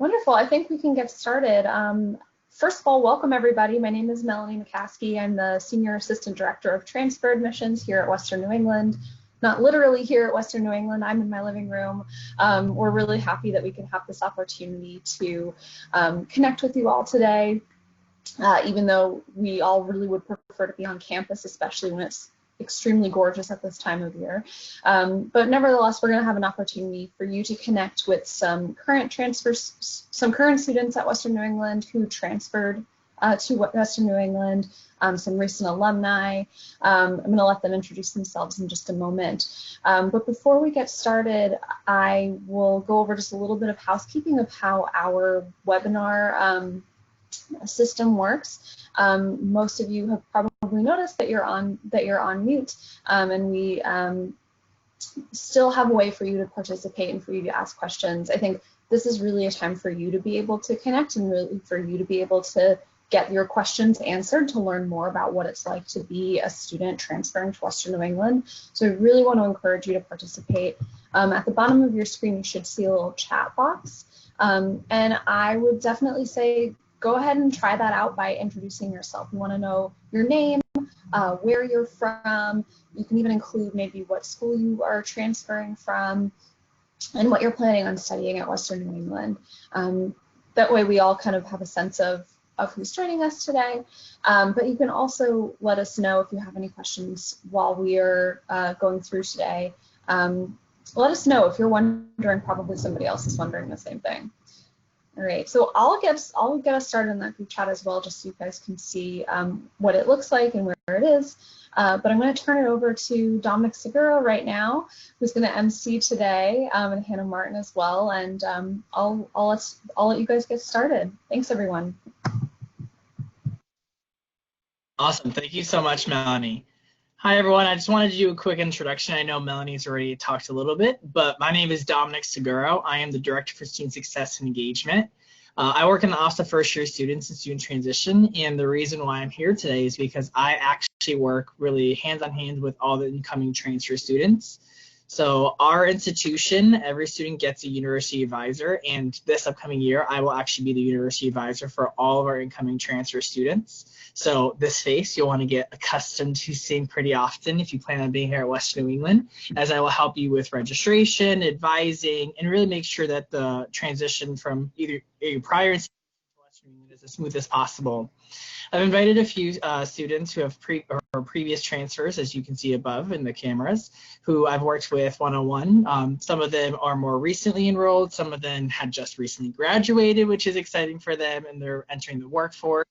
Wonderful. I think we can get started. First of all, welcome everybody. My name is Melanie McCaskey. I'm the Senior Assistant Director of Transfer Admissions here at Western New England. Not literally here at Western New England, I'm in my living room. We're really happy that we can have this opportunity to connect with you all today, even though we all really would prefer to be on campus, especially when it's extremely gorgeous at this time of year. But nevertheless, we're going to have an opportunity for you to connect with some current students at Western New England who transferred to Western New England, some recent alumni. I'm going to let them introduce themselves in just a moment. But before we get started, I will go over just a little bit of housekeeping of how our webinar system works. Most of you have probably noticed that you're on mute, and we still have a way for you to participate and for you to ask questions. I think this is really a time for you to be able to connect and really for you to be able to get your questions answered, to learn more about what it's like to be a student transferring to Western New England. So I really want to encourage you to participate. At the bottom of your screen, you should see a little chat box, and I would definitely say go ahead and try that out by introducing yourself. We want to know your name, where you're from. You can even include maybe what school you are transferring from and what you're planning on studying at Western New England. That way we all kind of have a sense of who's joining us today. But you can also let us know if you have any questions while we are going through today. Let us know if you're wondering, probably somebody else is wondering the same thing. All right, so I'll get us started in that group chat as well, just so you guys can see what it looks like and where it is. But I'm going to turn it over to Dominic Seguro right now, who's going to MC today, and Hannah Martin as well. And I'll let you guys get started. Thanks, everyone. Awesome, thank you so much, Melanie. Hi everyone, I just wanted to do a quick introduction. I know Melanie's already talked a little bit, but my name is Dominic Seguro. I am the Director for Student Success and Engagement. I work in the Office of First Year Students and Student Transition, and the reason why I'm here today is because I actually work really hand-on-hand with all the incoming transfer students. So our institution, every student gets a university advisor, and this upcoming year, I will actually be the university advisor for all of our incoming transfer students. So this face, you'll want to get accustomed to seeing pretty often if you plan on being here at Western New England, as I will help you with registration, advising, and really make sure that the transition from either a prior institution to Western New England is as smooth as possible. I've invited a few students who have previous transfers, as you can see above in the cameras, who I've worked with one-on-one. Some of them are more recently enrolled, some of them had just recently graduated, which is exciting for them, and they're entering the workforce.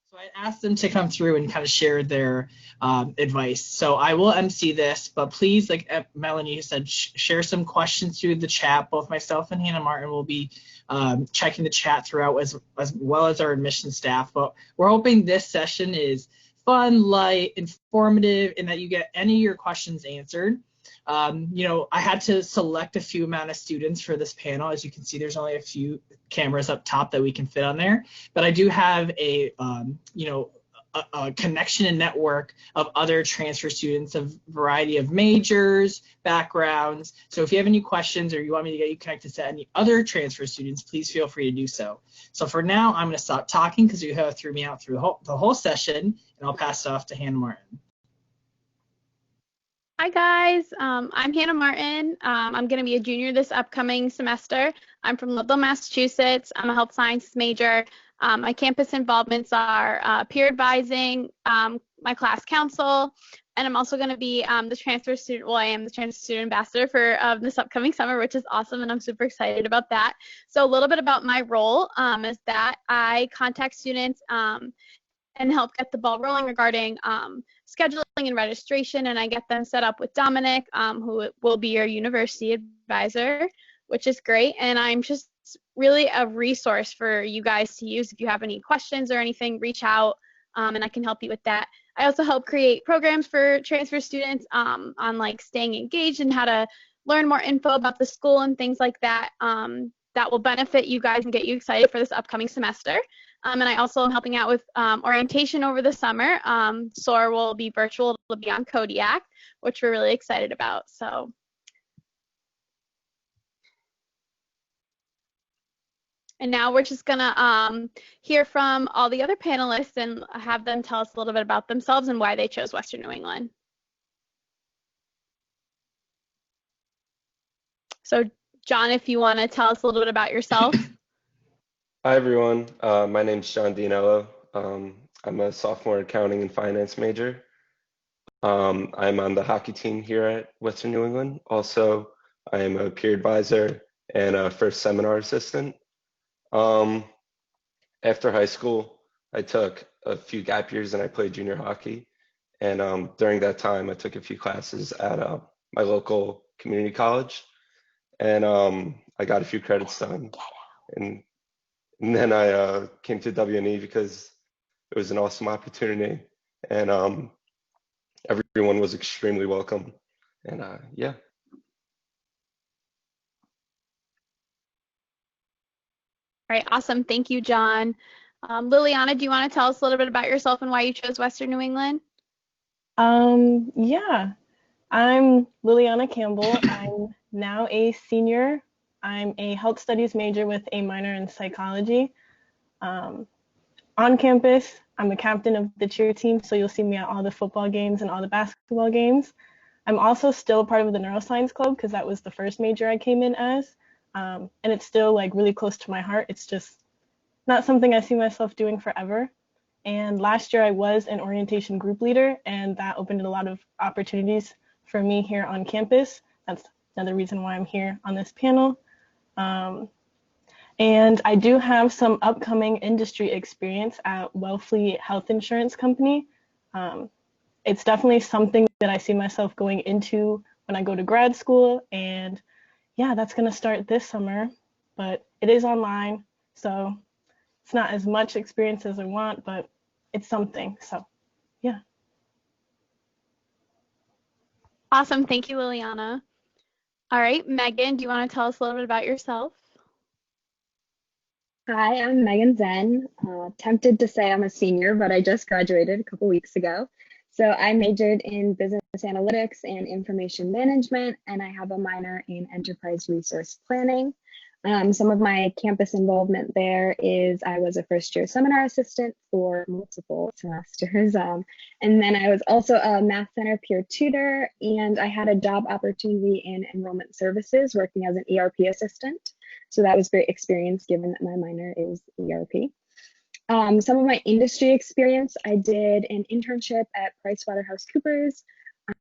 So I asked them to come through and kind of share their advice. So I will MC this, but please, like Melanie said, share some questions through the chat. Both myself and Hannah Martin will be checking the chat throughout, as well as our admissions staff. But we're hoping this session is fun, light, informative, and that you get any of your questions answered. You know, I had to select a few amount of students for this panel. As you can see, there's only a few cameras up top that we can fit on there, but I do have a, a connection and network of other transfer students of a variety of majors, backgrounds. So if you have any questions or you want me to get you connected to any other transfer students, please feel free to do so. So for now, I'm going to stop talking because you have threw me out through the whole session, and I'll pass it off to Hannah Martin. Hi guys, I'm Hannah Martin. I'm going to be a junior this upcoming semester. I'm from Ludlow, Massachusetts. I'm a health sciences major. My campus involvements are peer advising, my class council, and I'm also going to be the transfer student, well, I am the transfer student ambassador for this upcoming summer, which is awesome, and I'm super excited about that. So a little bit about my role is that I contact students and help get the ball rolling regarding scheduling and registration, and I get them set up with Dominic, who will be your university advisor, which is great. And I'm just really a resource for you guys to use. If you have any questions or anything, reach out, and I can help you with that. I also help create programs for transfer students on like staying engaged and how to learn more info about the school and things like that. That will benefit you guys and get you excited for this upcoming semester. And I also am helping out with orientation over the summer. SOAR will be virtual, it'll be on Kodiak, which we're really excited about. So And now we're just going to hear from all the other panelists and have them tell us a little bit about themselves and why they chose Western New England. So, John, if you want to tell us a little bit about yourself. Hi, everyone. My name's John Dinello. I'm a sophomore accounting and finance major. I'm on the hockey team here at Western New England. Also, I am a peer advisor and a first seminar assistant. After high school, I took a few gap years and I played junior hockey. And during that time, I took a few classes at my local community college. And I got a few credits done. And then I came to WNE because it was an awesome opportunity. And everyone was extremely welcome. And yeah. All right, awesome. Thank you, John. Liliana, do you want to tell us a little bit about yourself and why you chose Western New England? Yeah, I'm Liliana Campbell. I'm now a senior. I'm a health studies major with a minor in psychology. On campus, I'm a captain of the cheer team, so you'll see me at all the football games and all the basketball games. I'm also still part of the neuroscience club because that was the first major I came in as. And it's still like really close to my heart. It's just not something I see myself doing forever. And last year I was an orientation group leader, and that opened a lot of opportunities for me here on campus. That's another reason why I'm here on this panel. And I do have some upcoming industry experience at Wellfleet Health Insurance Company. It's definitely something that I see myself going into when I go to grad school, and yeah, that's going to start this summer, but it is online, so it's not as much experience as I want, but it's something, so yeah. Awesome. Thank you, Liliana. All right, Megan, do you want to tell us a little bit about yourself? Hi, I'm Megan Zen. Tempted to say I'm a senior, but I just graduated a couple weeks ago. So I majored in business analytics and information management, and I have a minor in enterprise resource planning. Some of my campus involvement there is I was a first year seminar assistant for multiple semesters. And then I was also a Math Center peer tutor, and I had a job opportunity in enrollment services working as an ERP assistant. So that was great experience given that my minor is ERP. Some of my industry experience, I did an internship at PricewaterhouseCoopers.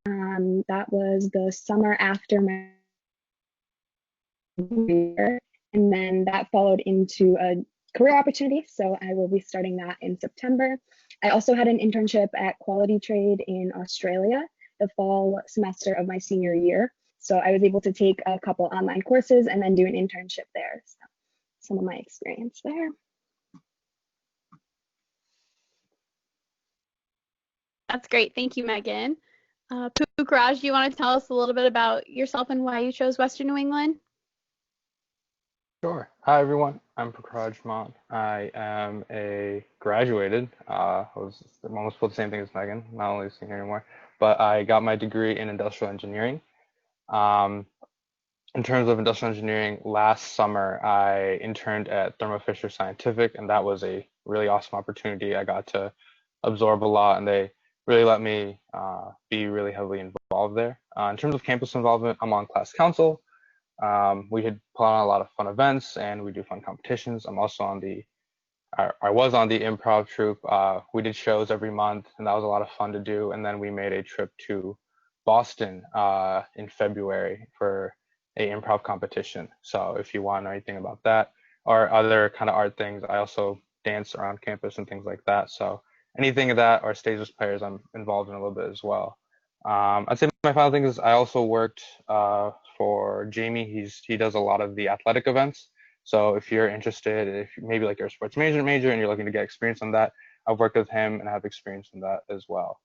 That was the summer after my year, and then that followed into a career opportunity. So I will be starting that in September. I also had an internship at Quality Trade in Australia the fall semester of my senior year. So I was able to take a couple online courses and then do an internship there. So some of my experience there. That's great. Thank you, Megan. Pukraj, do you want to tell us a little bit about yourself and why you chose Western New England? Sure. Hi, everyone. I'm Pukraj Maan. I am a graduated. I was almost the same thing as Megan, not only a senior anymore, but I got my degree in industrial engineering. In terms of industrial engineering, last summer I interned at Thermo Fisher Scientific, and that was a really awesome opportunity. I got to absorb a lot, and they really let me be really heavily involved there. In terms of campus involvement, I'm on class council. We had put on a lot of fun events, and we do fun competitions. I'm also on I was on the improv troupe. We did shows every month, and that was a lot of fun to do. And then we made a trip to Boston in February for a improv competition. So if you want to know anything about that or other kind of art things, I also dance around campus and things like that. So anything of that or stages players, I'm involved in a little bit as well. I'd say my final thing is I also worked for Jamie. He does a lot of the athletic events. So if you're interested, if maybe like you're a sports major and you're looking to get experience on that, I've worked with him and have experience in that as well.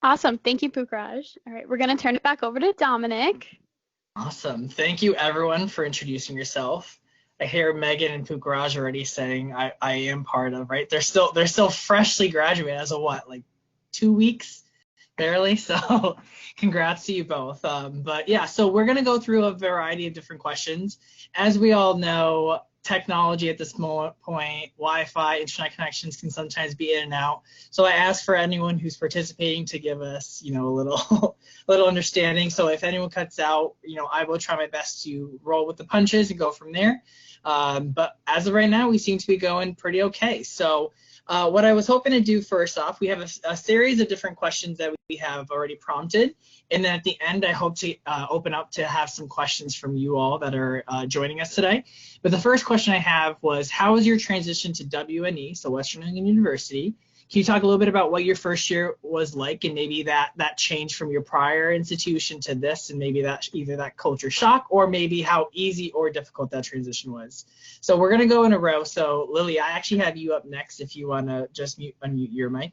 Awesome. Thank you, Pukraj. All right, we're going to turn it back over to Dominic. Awesome. Thank you, everyone, for introducing yourself. I hear Megan and Pukraj already saying I am part of, right? They're still freshly graduated as of what, like 2 weeks? Barely. So congrats to you both. But yeah, so we're going to go through a variety of different questions. As we all know, technology at this point, Wi-Fi, internet connections can sometimes be in and out. So I ask for anyone who's participating to give us, a little, little understanding. So if anyone cuts out, I will try my best to roll with the punches and go from there. But as of right now, we seem to be going pretty okay. So what I was hoping to do first off, we have a series of different questions that we have already prompted. And then at the end, I hope to open up to have some questions from you all that are joining us today. But the first question I have was, how was your transition to WNE, so Western New England University? Can you talk a little bit about what your first year was like and maybe that change from your prior institution to this, and maybe that either that culture shock or maybe how easy or difficult that transition was? So we're going to go in a row. So Lily, I actually have you up next if you want to just unmute your mic.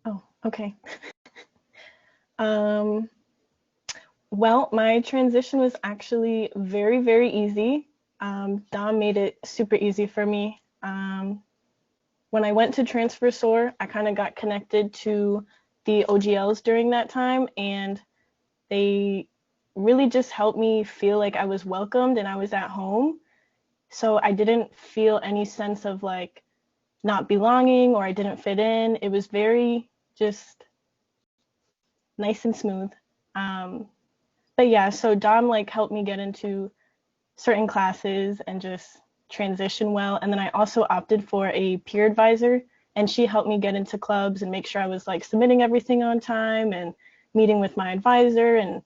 Oh, okay. Well, my transition was actually very, very easy. Dom made it super easy for me. When I went to Transfer SOAR, I kind of got connected to the OGLs during that time, and they really just helped me feel like I was welcomed and I was at home. So I didn't feel any sense of like not belonging or I didn't fit in. It was very just nice and smooth. But yeah, so Dom like helped me get into certain classes and just transition well. And then I also opted for a peer advisor, and she helped me get into clubs and make sure I was like submitting everything on time and meeting with my advisor, and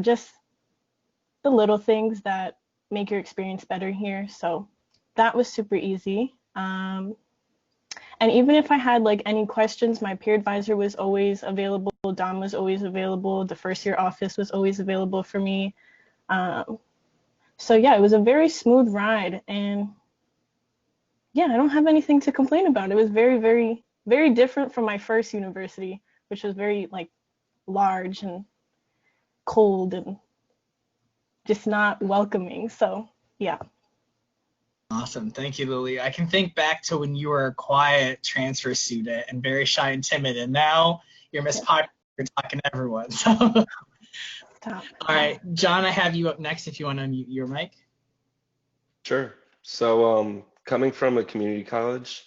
just the little things that make your experience better here. So that was super easy. And even if I had like any questions, my peer advisor was always available. Dom was always available. The first year office was always available for me. So yeah, it was a very smooth ride, and yeah, I don't have anything to complain about. It was very, very, very different from my first university, which was very like large and cold and just not welcoming. So yeah. Awesome. Thank you, Lily. I can think back to when you were a quiet transfer student and very shy and timid, and now you're Miss Popular, you're talking to everyone. So. Stop. All right, John, I have you up next if you want to unmute your mic. Sure. So coming from a community college,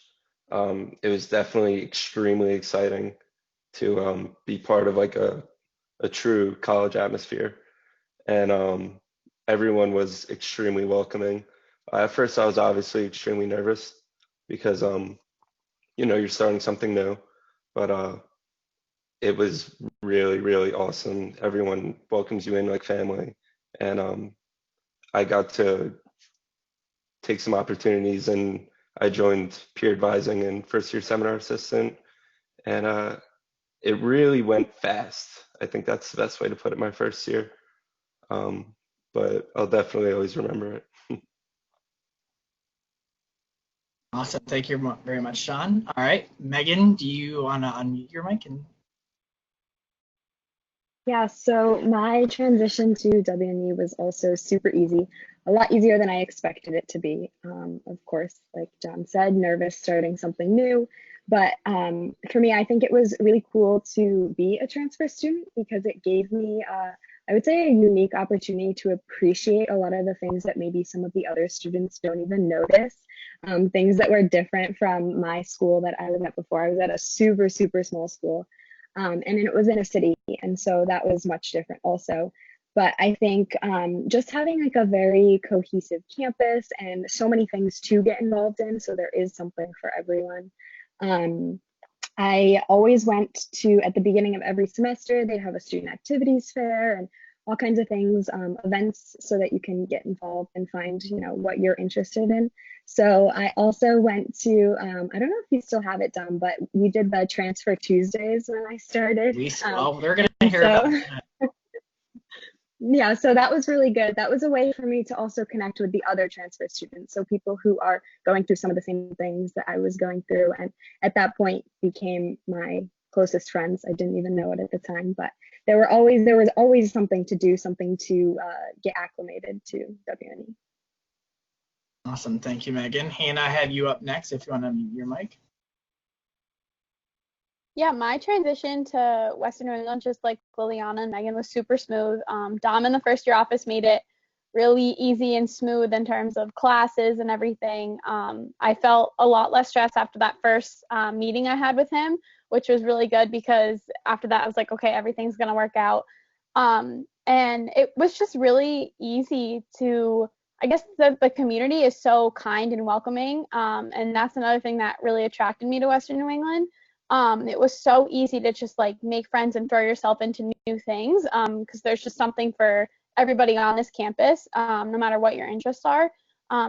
it was definitely extremely exciting to be part of like a true college atmosphere. And everyone was extremely welcoming. At first, I was obviously extremely nervous because, you're starting something new, but it was really, really awesome. Everyone welcomes you in like family. And I got to take some opportunities, and I joined peer advising and first year seminar assistant. And it really went fast. I think that's the best way to put it, my first year. But I'll definitely always remember it. Awesome. Thank you very much, Sean. All right, Megan, do you want to unmute your mic? Yeah, so my transition to WNE was also super easy, a lot easier than I expected it to be. Of course, like John said, nervous starting something new. But for me, I think it was really cool to be a transfer student because it gave me, I would say, a unique opportunity to appreciate a lot of the things that maybe some of the other students don't even notice. Things that were different from my school that I was at before. I was at a super, super small school. And it was in a city, and so that was much different also. But I think just having like a very cohesive campus and so many things to get involved in, so there is something for everyone. I always went to, at the beginning of every semester, they'd have a student activities fair and all kinds of things, events, so that you can get involved and find, what you're interested in. So I also went to, I don't know if you still have it done, but we did the Transfer Tuesdays when I started. Well, they're going to hear about that. Yeah, so that was really good. That was a way for me to also connect with the other transfer students. So people who are going through some of the same things that I was going through, and at that point became my closest friends. I didn't even know it at the time, but there was always something to do, something to get acclimated to WNE. Awesome. Thank you, Megan. Hannah, I have you up next if you want to mute your mic. Yeah, my transition to Western New England, just like Liliana and Megan, was super smooth. Dom in the first year office made it really easy and smooth in terms of classes and everything. I felt a lot less stressed after that first meeting I had with him, which was really good because after that I was like, okay, everything's gonna work out. And it was just really easy to, I guess the community is so kind and welcoming. And that's another thing that really attracted me to Western New England. It was so easy to just like make friends and throw yourself into new things because there's just something for everybody on this campus, no matter what your interests are.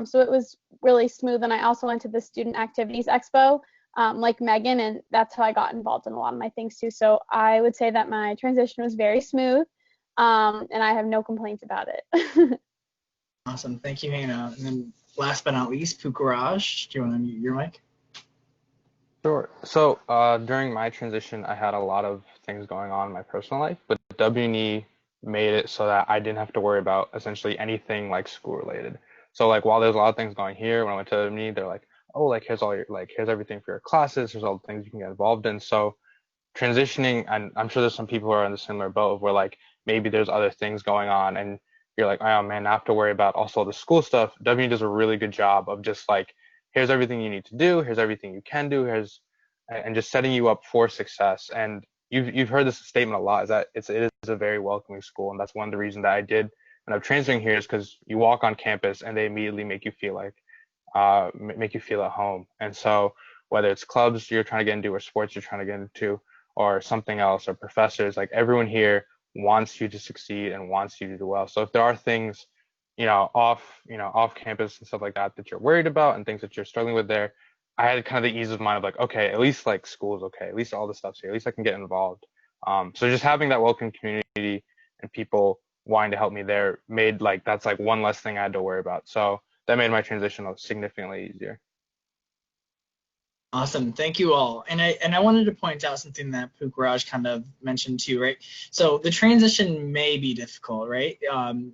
So it was really smooth. And I also went to the Student Activities Expo, like Megan, and that's how I got involved in a lot of my things too. So I would say that my transition was very smooth, and I have no complaints about it. Awesome. Thank you, Hannah. And then last but not least, Pukaraj, do you want to mute your mic? Sure. So during my transition, I had a lot of things going on in my personal life, but WNE made it so that I didn't have to worry about essentially anything like school related. So like while there's a lot of things going here, when I went to WNE, they're like, oh, like here's all your like here's everything for your classes, here's all the things you can get involved in. So transitioning, and I'm sure there's some people who are in the similar boat where like maybe there's other things going on and you're like, oh man, I have to worry about also the school stuff. W does a really good job of just like, here's everything you need to do, here's everything you can do, here's and just setting you up for success. And you've heard this statement a lot, is that it is a very welcoming school, and that's one of the reasons that I did end up transferring here, is because you walk on campus and they immediately make you feel like make you feel at home. And so whether it's clubs you're trying to get into or sports you're trying to get into or something else or professors, like everyone here wants you to succeed and wants you to do well. So if there are things, off campus and stuff like that that you're worried about and things that you're struggling with there, I had kind of the ease of mind of like, okay, at least like school's okay, at least all the stuff's here, at least I can get involved. So just having that welcome community and people wanting to help me there made like that's like one less thing I had to worry about. So that made my transition significantly easier. Awesome. Thank you all. And I wanted to point out something that Pukaraj kind of mentioned too, right? So the transition may be difficult, right?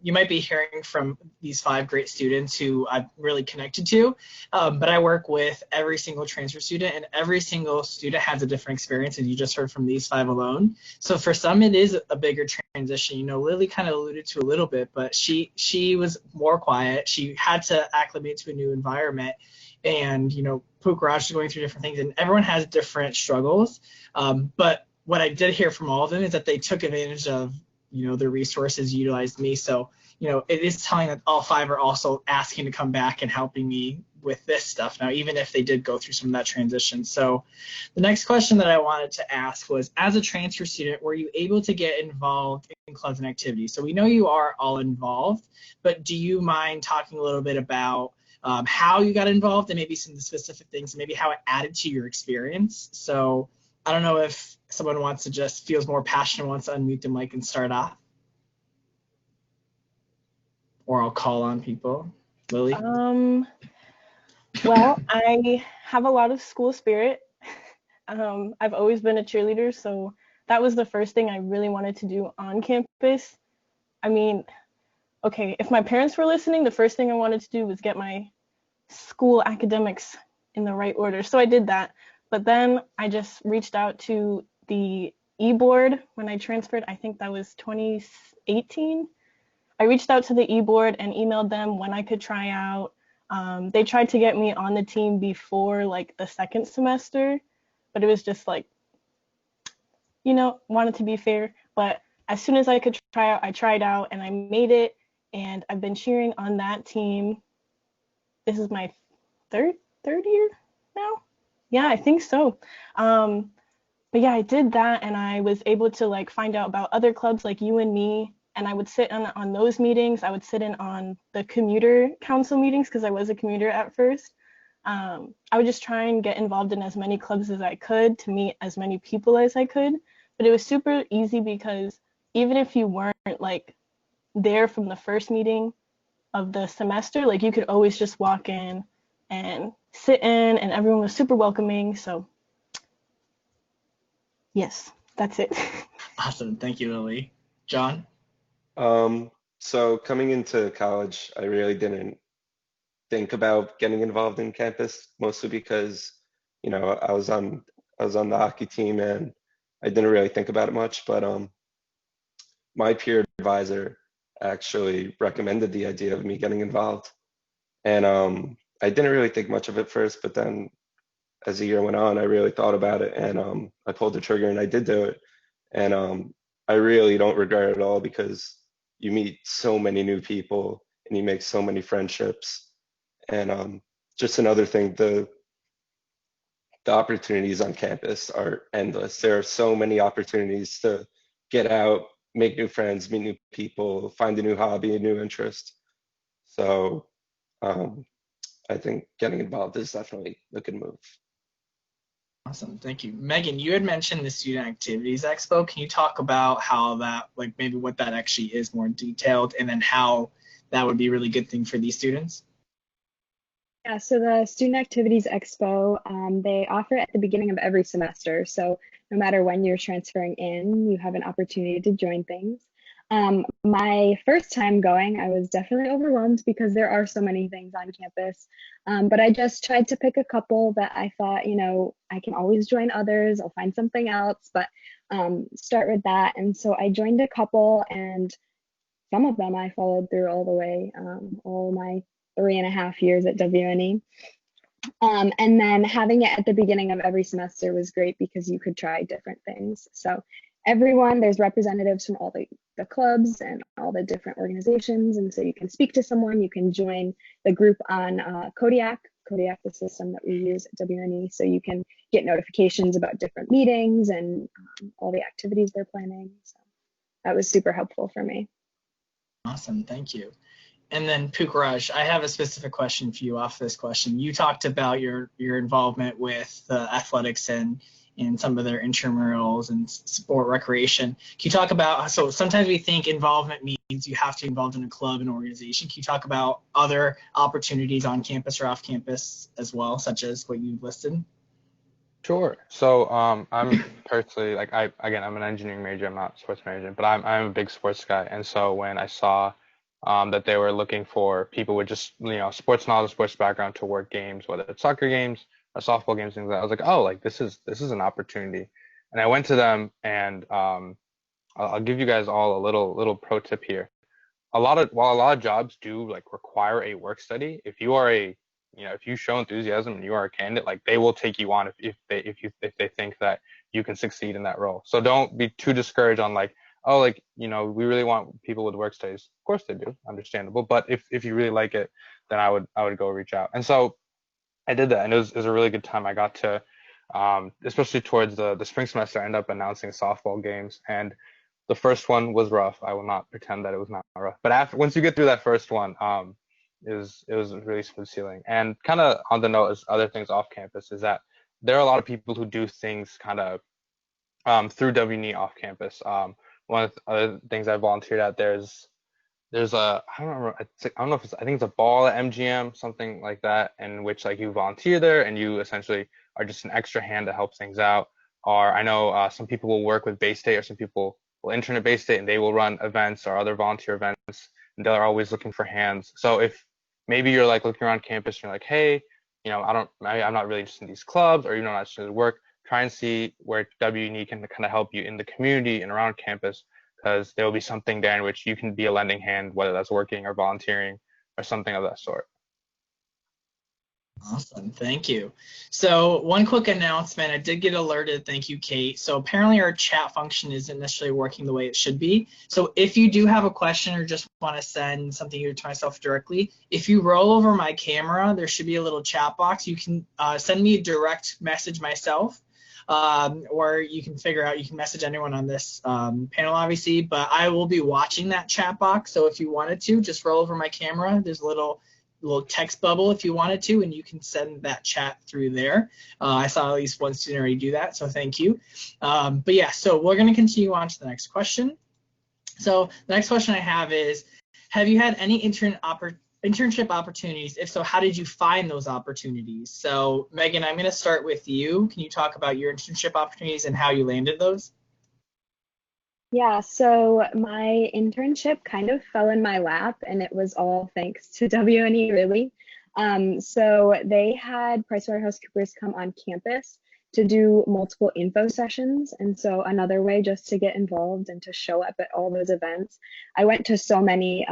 You might be hearing from these 5 great students who I've really connected to, but I work with every single transfer student, and every single student has a different experience, and you just heard from these 5 alone. So for some, it is a bigger transition. You know, Lily kind of alluded to a little bit, but she was more quiet. She had to acclimate to a new environment. And, you know, Pukaraj is going through different things, and everyone has different struggles. But what I did hear from all of them is that they took advantage of, you know, the resources, utilized me. So, you know, it is telling that all 5 are also asking to come back and helping me with this stuff now, even if they did go through some of that transition. So the next question that I wanted to ask was, as a transfer student, were you able to get involved in clubs and activities? So we know you are all involved, but do you mind talking a little bit about how you got involved and maybe some of the specific things and maybe how it added to your experience? So I don't know if someone wants to just feels more passionate, wants to unmute the mic and start off. Or I'll call on people. Lily? Well, I have a lot of school spirit. I've always been a cheerleader, so that was the first thing I really wanted to do on campus. I mean, okay, if my parents were listening, the first thing I wanted to do was get my school academics in the right order. So I did that. But then I just reached out to the e-board when I transferred. I think that was 2018. I reached out to the e-board and emailed them when I could try out. They tried to get me on the team before like the second semester, but it was just like, you know, wanted to be fair. But as soon as I could try out, I tried out and I made it. And I've been cheering on that team. This is my third year now. Yeah, I think so. But yeah, I did that, and I was able to like find out about other clubs like You and Me, and I would sit on those meetings. I would sit in on the commuter council meetings because I was a commuter at first. I would just try and get involved in as many clubs as I could to meet as many people as I could. But it was super easy because even if you weren't like there from the first meeting of the semester, like you could always just walk in and sit in, and everyone was super welcoming. So yes, that's it. Awesome. Thank you, Lily. John? So coming into college, I really didn't think about getting involved in campus, mostly because, you know, I was on I was on the hockey team, and I didn't really think about it much, but my peer advisor actually recommended the idea of me getting involved. And I didn't really think much of it first, but then as the year went on, I really thought about it, and I pulled the trigger and I did do it. And I really don't regret it at all, because you meet so many new people and you make so many friendships. And just another thing, the opportunities on campus are endless. There are so many opportunities to get out, make new friends, meet new people, find a new hobby, a new interest. So I think getting involved is definitely a good move. Awesome, thank you. Megan, you had mentioned the Student Activities Expo. Can you talk about how that, like maybe what that actually is more detailed, and then how that would be a really good thing for these students? Yeah, so the Student Activities Expo, they offer it at the beginning of every semester. So no matter when you're transferring in, you have an opportunity to join things. My first time going, I was definitely overwhelmed because there are so many things on campus. But I just tried to pick a couple that I thought, you know, I can always join others. I'll find something else, but start with that. And so I joined a couple, and some of them I followed through all the way, all my 3.5 years at WNE. And then having it at the beginning of every semester was great because you could try different things. So there's representatives from all the clubs and all the different organizations. And so you can speak to someone, you can join the group on Kodiak, the system that we use at WNE. So you can get notifications about different meetings and all the activities they're planning. So that was super helpful for me. Awesome, thank you. And then Pukraj, I have a specific question for you off this question. You talked about your involvement with athletics and some of their intramurals and sport recreation. Can you talk about, so sometimes we think involvement means you have to be involved in a club and organization. Can you talk about other opportunities on campus or off campus as well, such as what you listed? Sure. So I'm personally, like, I'm an engineering major. I'm not a sports major, but I'm a big sports guy. And so when I saw that they were looking for people with just, you know, sports knowledge, sports background to work games, whether it's soccer games or softball games, things like that, I was like, oh, like this is an opportunity. And I went to them, and I'll give you guys all a little pro tip here. While a lot of jobs do like require a work study, if you show enthusiasm and you are a candidate, like they will take you on if they think that you can succeed in that role. So don't be too discouraged on like, oh, like, you know, we really want people with work studies. Of course they do, understandable. But if you really like it, then I would go reach out. And so I did that, and it was a really good time. I got to, especially towards the spring semester, I ended up announcing softball games, and the first one was rough. I will not pretend that it was not rough. But once you get through that first one, it was really smooth sailing. And kind of on the note as other things off campus is that there are a lot of people who do things kind of through WNE off campus. One of the other things I volunteered at, there's a, I don't remember, I think it's a ball at MGM, something like that, in which like you volunteer there and you essentially are just an extra hand to help things out. Or I know some people will work with Bay State, or some people will intern at Bay State and they will run events or other volunteer events, and they're always looking for hands. So if maybe you're like looking around campus and you're like, hey, you know, I'm not really interested in these clubs, or, you know, not interested in work, try and see where WNE can kind of help you in the community and around campus, because there will be something there in which you can be a lending hand, whether that's working or volunteering or something of that sort. Awesome, thank you. So one quick announcement, I did get alerted, thank you, Kate. So apparently our chat function isn't necessarily working the way it should be. So if you do have a question or just want to send something here to myself directly, if you roll over my camera, there should be a little chat box. You can send me a direct message myself, or you can message anyone on this panel, obviously, but I will be watching that chat box. So if you wanted to, just roll over my camera. There's a little text bubble if you wanted to, and you can send that chat through there. I saw at least one student already do that, so thank you. But yeah, so we're going to continue on to the next question. So the next question I have is, have you had any internship opportunities? If so, how did you find those opportunities? So Megan, I'm going to start with you. Can you talk about your internship opportunities and how you landed those? Yeah, so my internship kind of fell in my lap, and it was all thanks to WNE, really. So they had PricewaterhouseCoopers come on campus to do multiple info sessions. And so another way just to get involved and to show up at all those events. I went to so many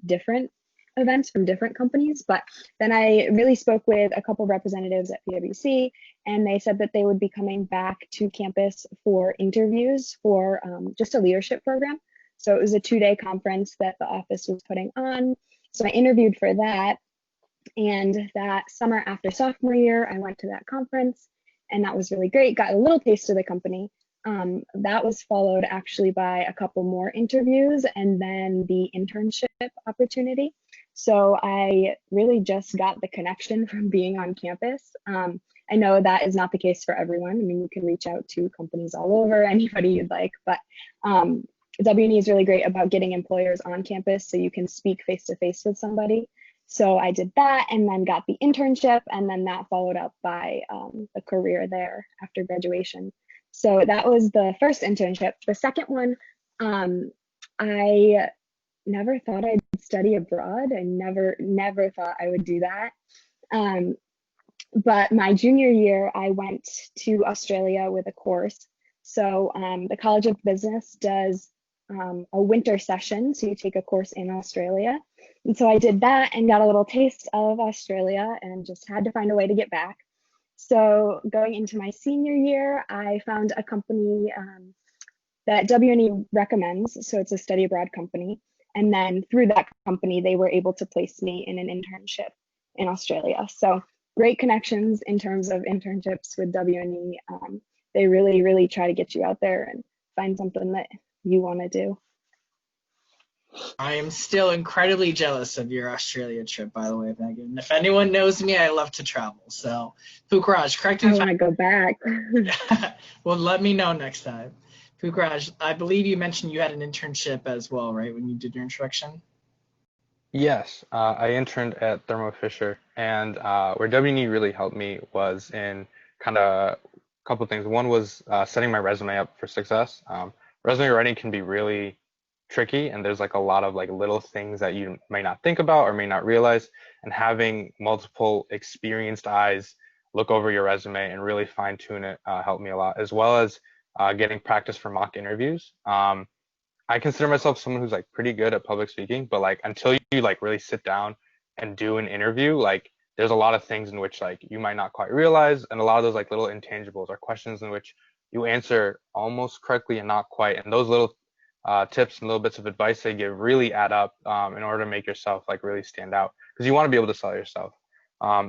different events from different companies, but then I really spoke with a couple representatives at PwC, and they said that they would be coming back to campus for interviews for just a leadership program. So it was a 2-day conference that the office was putting on. So I interviewed for that. And that summer after sophomore year, I went to that conference, and that was really great. Got a little taste of the company. That was followed actually by a couple more interviews and then the internship opportunity. So I really just got the connection from being on campus. I know that is not the case for everyone. I mean, you can reach out to companies all over, anybody you'd like, but WNE is really great about getting employers on campus so you can speak face-to-face with somebody. So I did that and then got the internship, and then that followed up by a career there after graduation. So that was the first internship. The second one, I never thought I'd study abroad. I never thought I would do that. But my junior year, I went to Australia with a course. So the College of Business does a winter session, so you take a course in Australia. And so I did that and got a little taste of Australia and just had to find a way to get back. So going into my senior year, I found a company that WNE recommends. So it's a study abroad company. And then through that company, they were able to place me in an internship in Australia. So great connections in terms of internships with WNE. They really, really try to get you out there and find something that you want to do. I am still incredibly jealous of your Australia trip, by the way, Megan. If anyone knows me, I love to travel. So, Pukhraj, correct me I if want to go back. well, let me know next time. Pukhraj, I believe you mentioned you had an internship as well, right, when you did your introduction? Yes, I interned at Thermo Fisher, and where WNE really helped me was in kind of a couple of things. One was setting my resume up for success. Resume writing can be really tricky, and there's like a lot of like little things that you may not think about or may not realize, and having multiple experienced eyes look over your resume and really fine tune it helped me a lot, as well as getting practice for mock interviews. I consider myself someone who's like pretty good at public speaking, but like until you like really sit down and do an interview, like there's a lot of things in which like you might not quite realize, and a lot of those like little intangibles are questions in which you answer almost correctly and not quite. And those little tips and little bits of advice they give really add up in order to make yourself like really stand out, because you want to be able to sell yourself.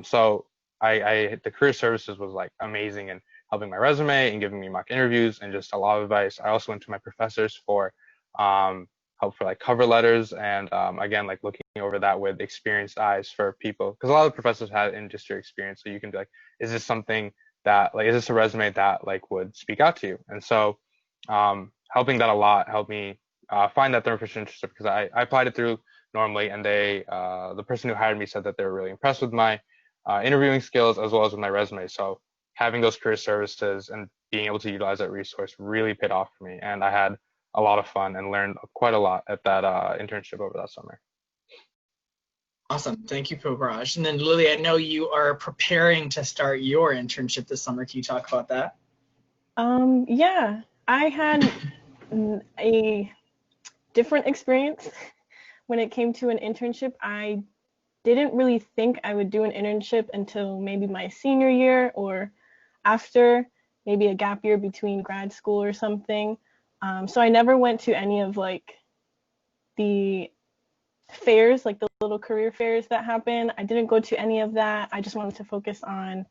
So the career services was like amazing in helping my resume and giving me mock interviews and just a lot of advice. I also went to my professors for help for like cover letters, and again, like looking over that with experienced eyes for people, because a lot of professors had industry experience, so you can be like, is this something that like, is this a resume that like would speak out to you? And so helping that a lot helped me find that Thermo Fisher internship, because I applied it through normally, and they the person who hired me said that they were really impressed with my interviewing skills as well as with my resume. So having those career services and being able to utilize that resource really paid off for me, and I had a lot of fun and learned quite a lot at that internship over that summer. Awesome. Thank you, Pukhraj. And then Lily, I know you are preparing to start your internship this summer. Can you talk about that? Yeah, I had a different experience when it came to an internship. I didn't really think I would do an internship until maybe my senior year, or after maybe a gap year between grad school or something. So I never went to any of like the fairs, like the little career fairs that happen. I didn't go to any of that. I just wanted to focus on,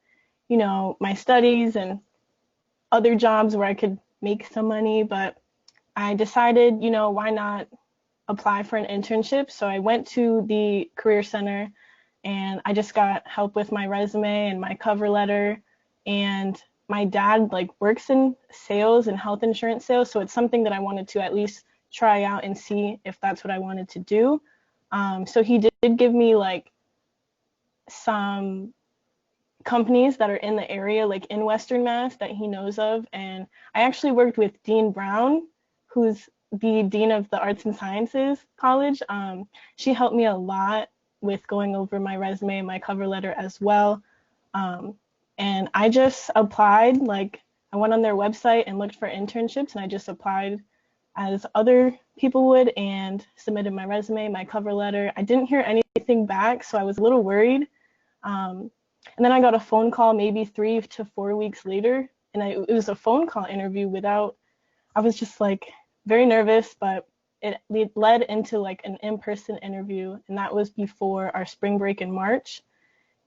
you know, my studies and other jobs where I could make some money. But I decided, you know, why not apply for an internship? So I went to the Career Center, and I just got help with my resume and my cover letter. And my dad like works in sales and health insurance sales, so it's something that I wanted to at least try out and see if that's what I wanted to do. So he did give me like some companies that are in the area, like in Western Mass, that he knows of. And I actually worked with Dean Brown, who's the dean of the Arts and Sciences College. She helped me a lot with going over my resume and my cover letter as well. And I just applied, like I went on their website and looked for internships, and I just applied as other people would and submitted my resume, my cover letter. I didn't hear anything back, so I was a little worried. And then I got a phone call maybe 3 to 4 weeks later, and it was a phone call interview without, I was just like very nervous, but it led into like an in-person interview, and that was before our spring break in March.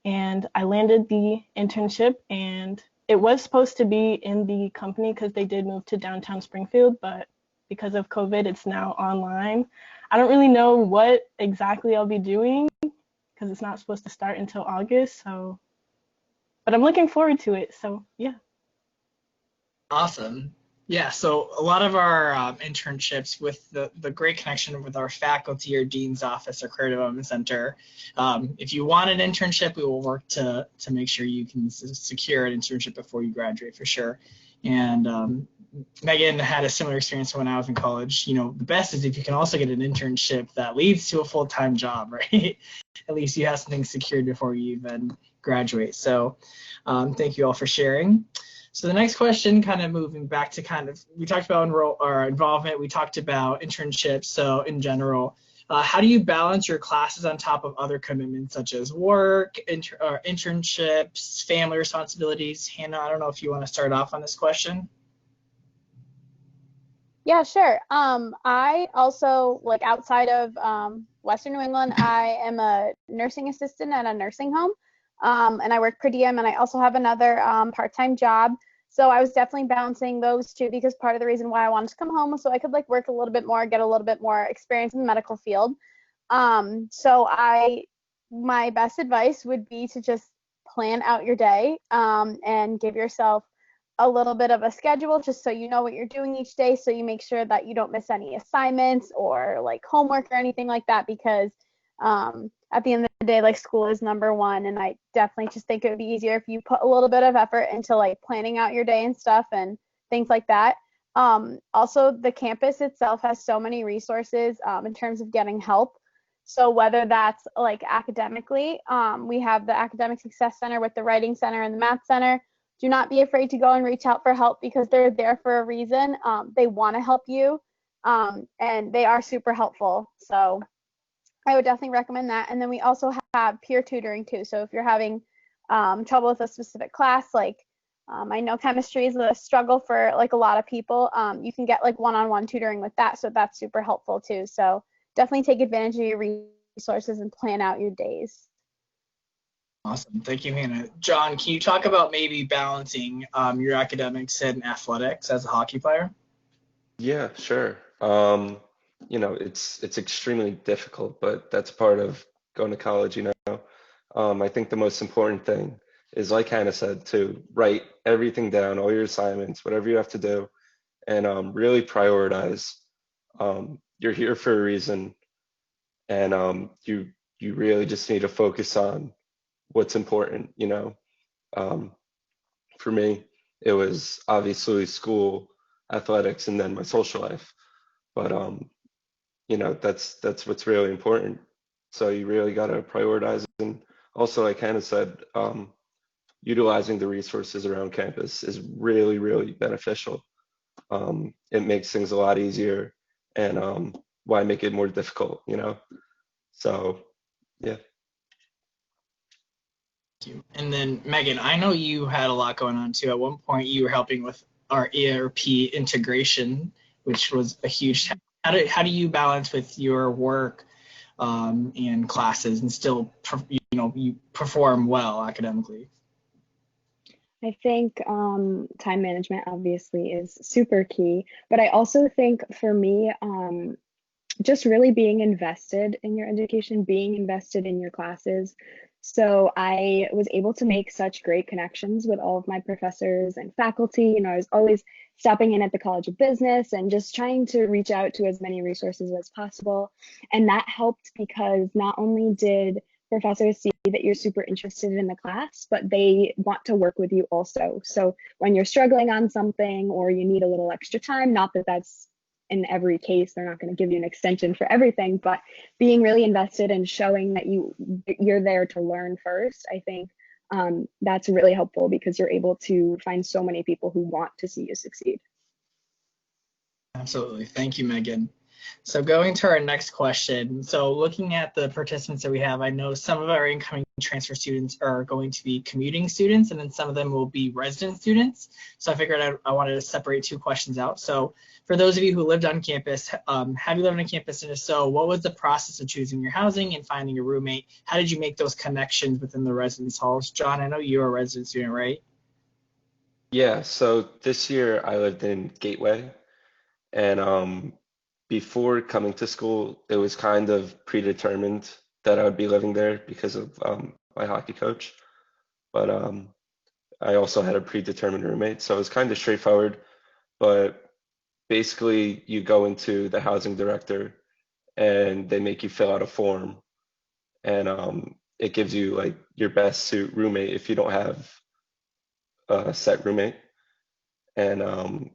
And I landed the internship, and it was supposed to be in the company because they did move to downtown Springfield, but because of COVID, it's now online. I don't really know what exactly I'll be doing because it's not supposed to start until August, so, but I'm looking forward to it, so yeah. Awesome. Yeah, so a lot of our internships with the great connection with our faculty or dean's office or career development center. If you want an internship, we will work to make sure you can secure an internship before you graduate for sure. And Megan had a similar experience when I was in college. You know, the best is if you can also get an internship that leads to a full-time job, right? At least you have something secured before you even graduate. So thank you all for sharing. So the next question, kind of moving back to we talked about our involvement, we talked about internships. So in general, how do you balance your classes on top of other commitments such as work, internships, family responsibilities? Hannah, I don't know if you want to start off on this question. Yeah, sure. I also, like outside of Western New England, I am a nursing assistant at a nursing home, and I work per diem, and I also have another part-time job. So I was definitely balancing those two because part of the reason why I wanted to come home was so I could like work a little bit more, get a little bit more experience in the medical field. So my best advice would be to just plan out your day and give yourself a little bit of a schedule just so you know what you're doing each day, so you make sure that you don't miss any assignments or like homework or anything like that, because at the end of the day, like school is number one, and I definitely just think it would be easier if you put a little bit of effort into like planning out your day and stuff and things like that. Also, the campus itself has so many resources in terms of getting help. So whether that's like academically, we have the Academic Success Center with the Writing Center and the Math Center. Do not be afraid to go and reach out for help because they're there for a reason. They want to help you, and they are super helpful. So I would definitely recommend that. And then we also have peer tutoring too. So if you're having trouble with a specific class, like I know chemistry is a struggle for like a lot of people, you can get like one-on-one tutoring with that. So that's super helpful too. So definitely take advantage of your resources and plan out your days. Awesome. Thank you, Hannah. John, can you talk about maybe balancing your academics and athletics as a hockey player? Yeah, sure. You know, it's extremely difficult, but that's part of going to college, you know. I think the most important thing is, like Hannah said, to write everything down, all your assignments, whatever you have to do, and really prioritize. You're here for a reason, and you really just need to focus on what's important, you know. For me, it was obviously school, athletics, and then my social life. But you know, that's what's really important. So you really got to prioritize, and also, like Hannah said, utilizing the resources around campus is really, really beneficial. It makes things a lot easier, and why make it more difficult, you know? So, yeah. Thank you. And then Megan, I know you had a lot going on too. At one point, you were helping with our ERP integration, which was a huge task. How do you balance with your work and classes and still, you perform well academically? I think time management obviously is super key, but I also think for me, just really being invested in your education, being invested in your classes. So I was able to make such great connections with all of my professors and faculty. You know, I was always stopping in at the College of Business and just trying to reach out to as many resources as possible. And that helped because not only did professors see that you're super interested in the class, but they want to work with you also. So when you're struggling on something or you need a little extra time, not that that's in every case, they're not going to give you an extension for everything, but being really invested and showing that you're there to learn first, I think that's really helpful because you're able to find so many people who want to see you succeed. Absolutely. Thank you, Megan. So going to our next question. So looking at the participants that we have, I know some of our incoming transfer students are going to be commuting students, and then some of them will be resident students. So I figured I wanted to separate two questions out. So for those of you who lived on campus, have you lived on campus? And if so, what was the process of choosing your housing and finding a roommate? How did you make those connections within the residence halls? John, I know you're a resident student, right? Yeah, so this year I lived in Gateway, and before coming to school, it was kind of predetermined that I would be living there because of my hockey coach. But I also had a predetermined roommate, so it was kind of straightforward. But basically, you go into the housing director and they make you fill out a form, and it gives you like your best suit roommate if you don't have a set roommate. And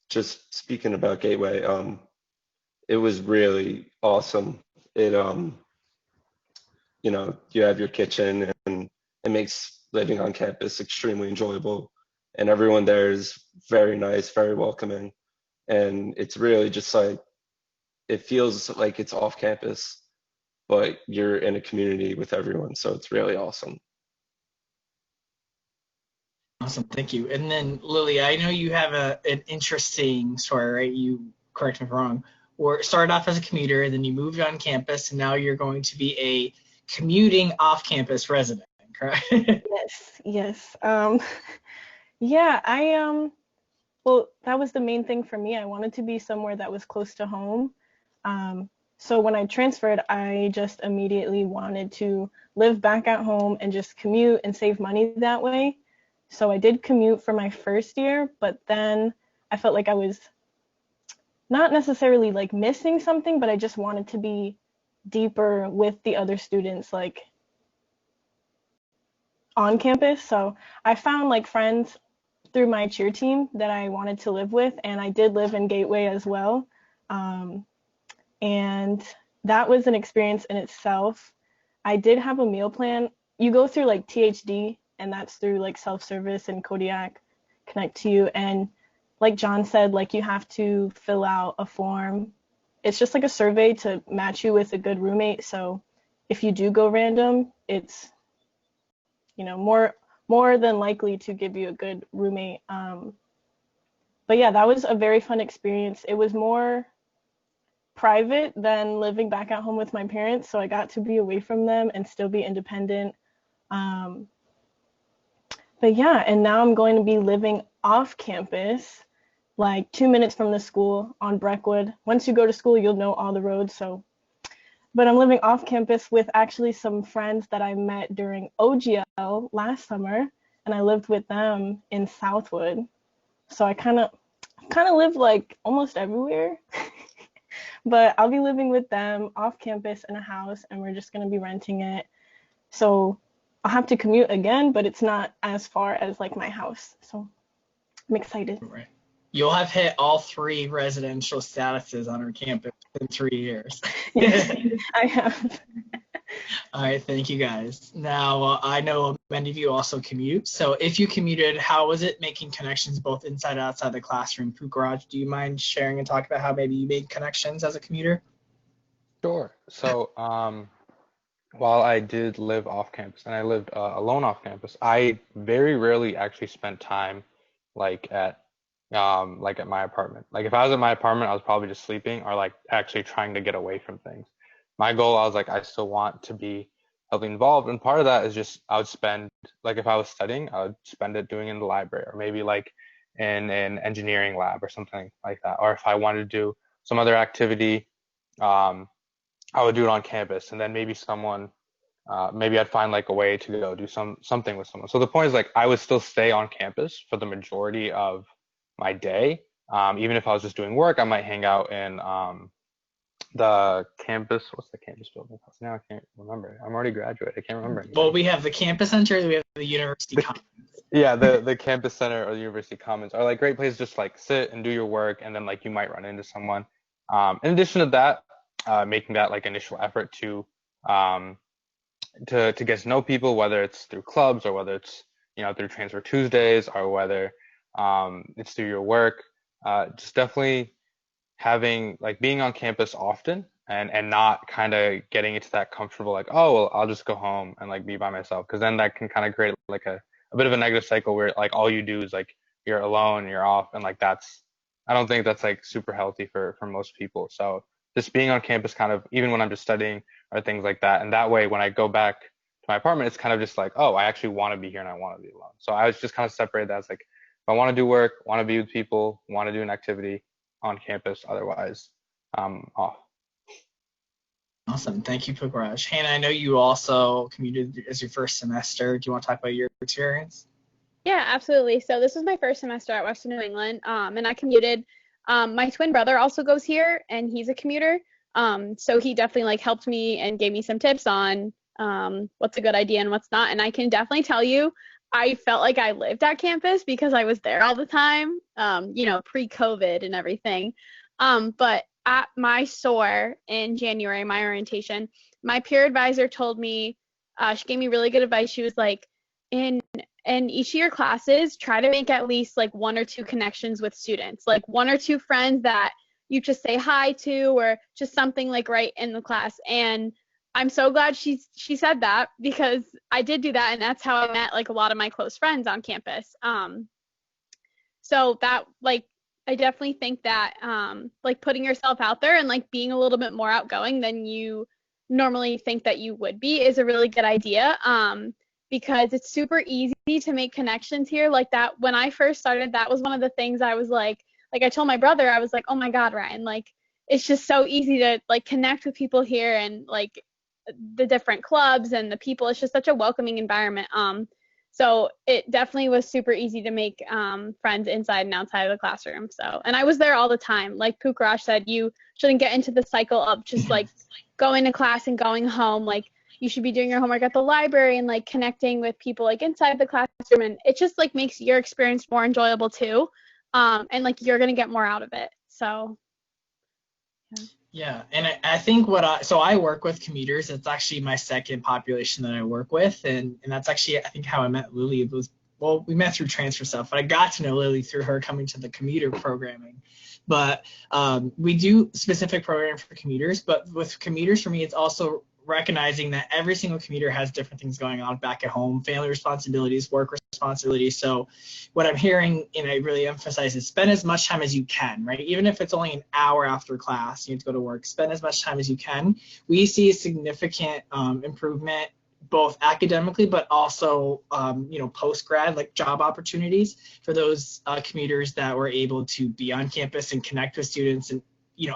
just speaking about Gateway, it was really awesome. You have your kitchen, and it makes living on campus extremely enjoyable. And everyone there is very nice, very welcoming. And it's really just like, it feels like it's off campus, but you're in a community with everyone. So it's really awesome. Awesome, thank you. And then Lily, I know you have an interesting story, right? You correct me if I'm wrong. Or started off as a commuter, and then you moved on campus, and now you're going to be a commuting off-campus resident, correct? Yes. Yeah, well, that was the main thing for me. I wanted to be somewhere that was close to home. So when I transferred, I just immediately wanted to live back at home and just commute and save money that way. So I did commute for my first year, but then I felt like I was not necessarily like missing something, but I just wanted to be deeper with the other students like on campus. So I found like friends through my cheer team that I wanted to live with, and I did live in Gateway as well. And that was an experience in itself. I did have a meal plan. You go through like THD, and that's through like self-service, and Kodiak connect to you. And like John said, like you have to fill out a form. It's just like a survey to match you with a good roommate. So if you do go random, it's, more than likely to give you a good roommate. But yeah, that was a very fun experience. It was more private than living back at home with my parents, so I got to be away from them and still be independent. But yeah, and now I'm going to be living off campus, like 2 minutes from the school on Breckwood. Once you go to school, you'll know all the roads. But I'm living off campus with actually some friends that I met during OGL last summer, and I lived with them in Southwood. So I kind of live like almost everywhere. But I'll be living with them off campus in a house, and we're just going to be renting it. So I'll have to commute again, but it's not as far as like my house. So I'm excited. Right. You'll have hit all 3 residential statuses on our campus in 3 years. Yes, I have. All right, thank you guys. Now, I know many of you also commute. So if you commuted, how was it making connections both inside and outside the classroom? Poop Garage, do you mind sharing and talking about how maybe you made connections as a commuter? Sure. So while I did live off campus, and I lived alone off campus, I very rarely actually spent time at my apartment. Like if I was at my apartment, I was probably just sleeping or like actually trying to get away from things. My goal, I was like, I still want to be heavily involved. And part of that is just, I would spend, like if I was studying, I would spend it doing it in the library, or maybe like in an engineering lab or something like that. Or if I wanted to do some other activity, I would do it on campus. And then maybe maybe I'd find like a way to go do something with someone. So the point is like, I would still stay on campus for the majority of my day. Even if I was just doing work, I might hang out in the campus. What's the campus building? Now I can't remember. I'm already graduated. I can't remember anything. Well, we have the campus center, we have the university commons. Yeah, the campus center or the university commons are like great places just like sit and do your work, and then like you might run into someone. In addition to that, making that like initial effort to to get to know people, whether it's through clubs or whether it's through Transfer Tuesdays or whether it's through your work. Just definitely having like being on campus often and not kind of getting into that comfortable like, oh well, I'll just go home and like be by myself, because then that can kind of create like a bit of a negative cycle where like all you do is like you're alone, you're off, and like I don't think that's like super healthy for most people. So just being on campus kind of even when I'm just studying or things like that, and that way when I go back to my apartment, it's kind of just like, oh, I actually want to be here and I want to be alone. So I was just kind of separated that as like, if I want to do work, want to be with people, want to do an activity on campus, otherwise off. Awesome. Thank you, Pukraj. Hannah, I know you also commuted as your first semester. Do you want to talk about your experience? Yeah, absolutely. So this was my first semester at Western New England, and I commuted. My twin brother also goes here, and he's a commuter. So he definitely like helped me and gave me some tips on what's a good idea and what's not. And I can definitely tell you, I felt like I lived at campus because I was there all the time, pre-COVID and everything. But at my SOAR in January, my orientation, my peer advisor told me, she gave me really good advice. She was like, in each of your classes, try to make at least like 1 or 2 connections with students, like 1 or 2 friends that you just say hi to, or just something like right in the class. And I'm so glad she said that, because I did do that, and that's how I met like a lot of my close friends on campus. So that like I definitely think that like putting yourself out there and like being a little bit more outgoing than you normally think that you would be is a really good idea. Because it's super easy to make connections here. Like that, when I first started, that was one of the things I was like I told my brother, I was like, oh my God, Ryan, like it's just so easy to like connect with people here, and like the different clubs and the people. It's just such a welcoming environment. So it definitely was super easy to make friends inside and outside of the classroom. So, and I was there all the time. Like Pukraj said, you shouldn't get into the cycle of just like going to class and going home. Like you should be doing your homework at the library and like connecting with people like inside the classroom. And it just like makes your experience more enjoyable too. And like you're going to get more out of it. So. Yeah. Yeah, and I think I work with commuters. It's actually my second population that I work with, and that's actually I think how I met Lily. We met through transfer stuff, but I got to know Lily through her coming to the commuter programming. But we do specific programming for commuters, but with commuters for me, it's also recognizing that every single commuter has different things going on back at home, family responsibilities, work responsibilities. So what I'm hearing, and I really emphasize, is spend as much time as you can, right? Even if it's only an hour after class, you have to go to work, spend as much time as you can. We see a significant improvement both academically, but also, post-grad, like job opportunities for those commuters that were able to be on campus and connect with students and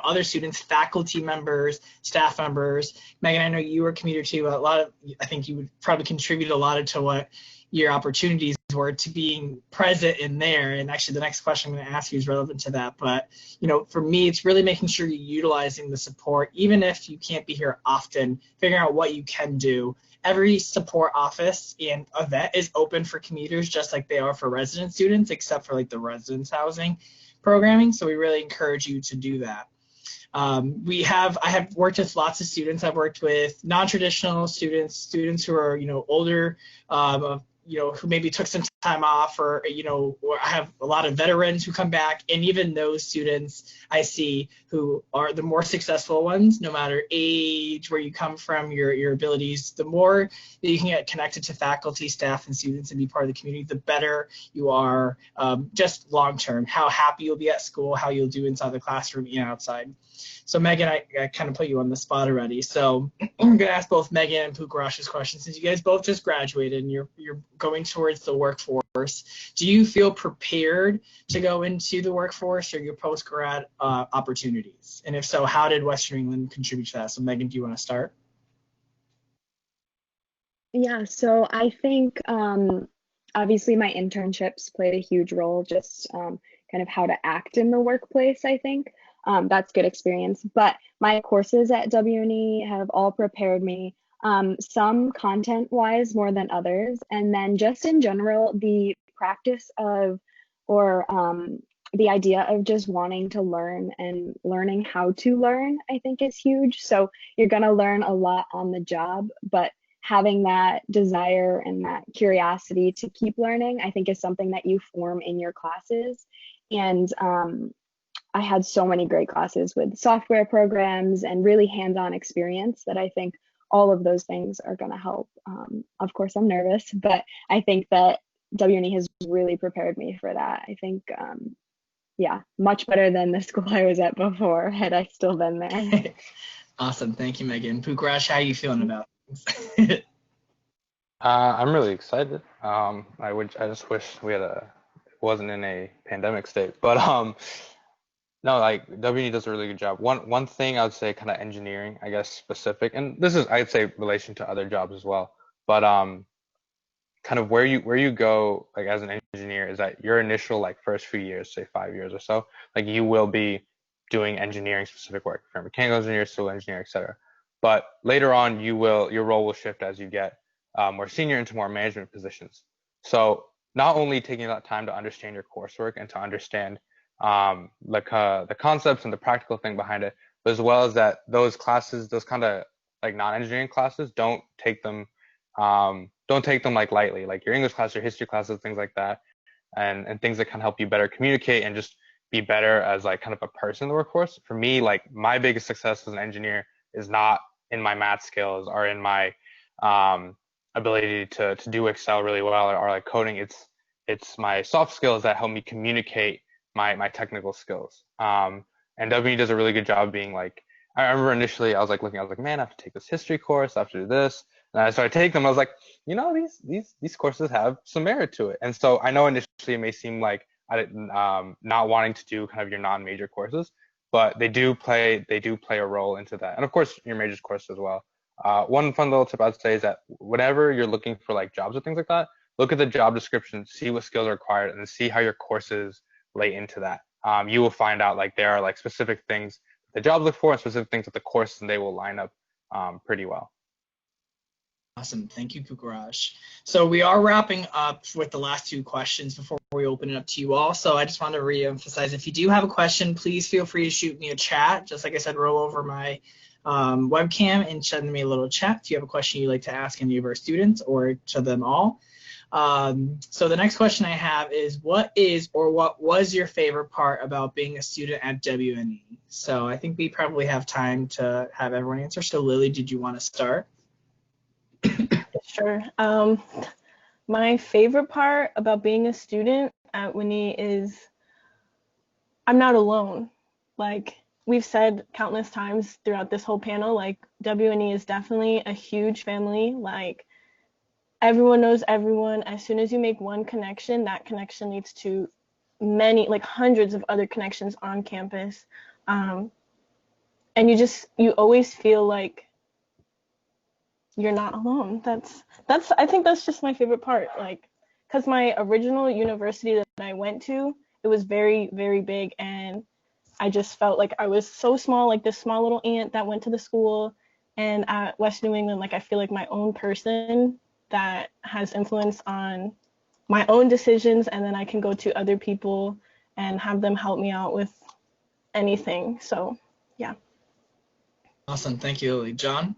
other students, faculty members, staff members. Megan, I know you were a commuter too. I think you would probably contribute a lot to what your opportunities were to being present in there. And actually the next question I'm going to ask you is relevant to that. But, for me, it's really making sure you're utilizing the support, even if you can't be here often, figuring out what you can do. Every support office and event is open for commuters, just like they are for resident students, except for like the residence housing programming. So we really encourage you to do that. I have worked with lots of students. I've worked with non-traditional students who are, older, who maybe took some time off, or I have a lot of veterans who come back, and even those students I see who are the more successful ones, no matter age, where you come from, your abilities, the more that you can get connected to faculty, staff, and students and be part of the community, the better you are, just long-term, how happy you'll be at school, how you'll do inside the classroom and outside. So Megan, I kind of put you on the spot already. So I'm going to ask both Megan and Pukraj's questions. Since you guys both just graduated and you're going towards the workforce, do you feel prepared to go into the workforce or your post-grad opportunities? And if so, how did Western England contribute to that? So Megan, do you want to start? Yeah, so I think obviously my internships played a huge role, just kind of how to act in the workplace, I think. That's good experience. But my courses at WNE have all prepared me, some content-wise more than others. And then just in general, the practice of, or the idea of just wanting to learn and learning how to learn, I think is huge. So you're going to learn a lot on the job, but having that desire and that curiosity to keep learning, I think, is something that you form in your classes. And I had so many great classes with software programs and really hands-on experience that I think all of those things are going to help. Of course, I'm nervous, but I think that WNE has really prepared me for that. I think, yeah, much better than the school I was at before, had I still been there. Awesome. Thank you, Megan. Pukrash, how are you feeling about things? I'm really excited. I just wish it wasn't in a pandemic state, but no, like WNE does a really good job. One thing I would say, kind of engineering, I guess, specific, and this is, I'd say, relation to other jobs as well. But kind of where you go, like as an engineer, is that your initial like first few years, say 5 years or so, like you will be doing engineering specific work, for mechanical engineer, civil engineer, etc. But later on, your role will shift as you get more senior into more management positions. So not only taking that time to understand your coursework and to understand the concepts and the practical thing behind it, but as well as that those classes, those kind of like non-engineering classes, don't take them like lightly, like your English class, your history classes, things like that, and things that can help you better communicate and just be better as like kind of a person in the workforce. For me, like my biggest success as an engineer is not in my math skills or in my ability to do Excel really well, or like coding. It's my soft skills that help me communicate my technical skills. And WNE does a really good job being like, I remember initially I was like, man, I have to take this history course, I have to do this. And I started taking them. I was like, these courses have some merit to it. And so I know initially it may seem like not wanting to do kind of your non-major courses, but they do play a role into that. And of course, your majors course as well. One fun little tip I'd say is that whenever you're looking for like jobs or things like that, look at the job description, see what skills are required, and see how your courses lay into that. You will find out like there are like specific things the jobs look for and specific things that the courses, and they will line up pretty well. Awesome. Thank you, Pukaraj. So we are wrapping up with the last two questions before we open it up to you all. So I just want to re-emphasize, if you do have a question, please feel free to shoot me a chat. Just like I said, roll over my webcam and send me a little chat if you have a question you'd like to ask any of our students or to them all. So the next question I have is, what was your favorite part about being a student at WNE? So I think we probably have time to have everyone answer. So Lily, did you want to start? Sure. My favorite part about being a student at WNE is I'm not alone. Like we've said countless times throughout this whole panel, like WNE is definitely a huge family. Like everyone knows everyone. As soon as you make one connection, that connection leads to many, like hundreds of other connections on campus. And you always feel like you're not alone. I think that's just my favorite part. Like, because my original university that I went to, it was very, very big, and I just felt like I was so small, like this small little ant that went to the school. And at West New England, like I feel like my own person that has influence on my own decisions, and then I can go to other people and have them help me out with anything. So yeah. Awesome. Thank you, Lily. John?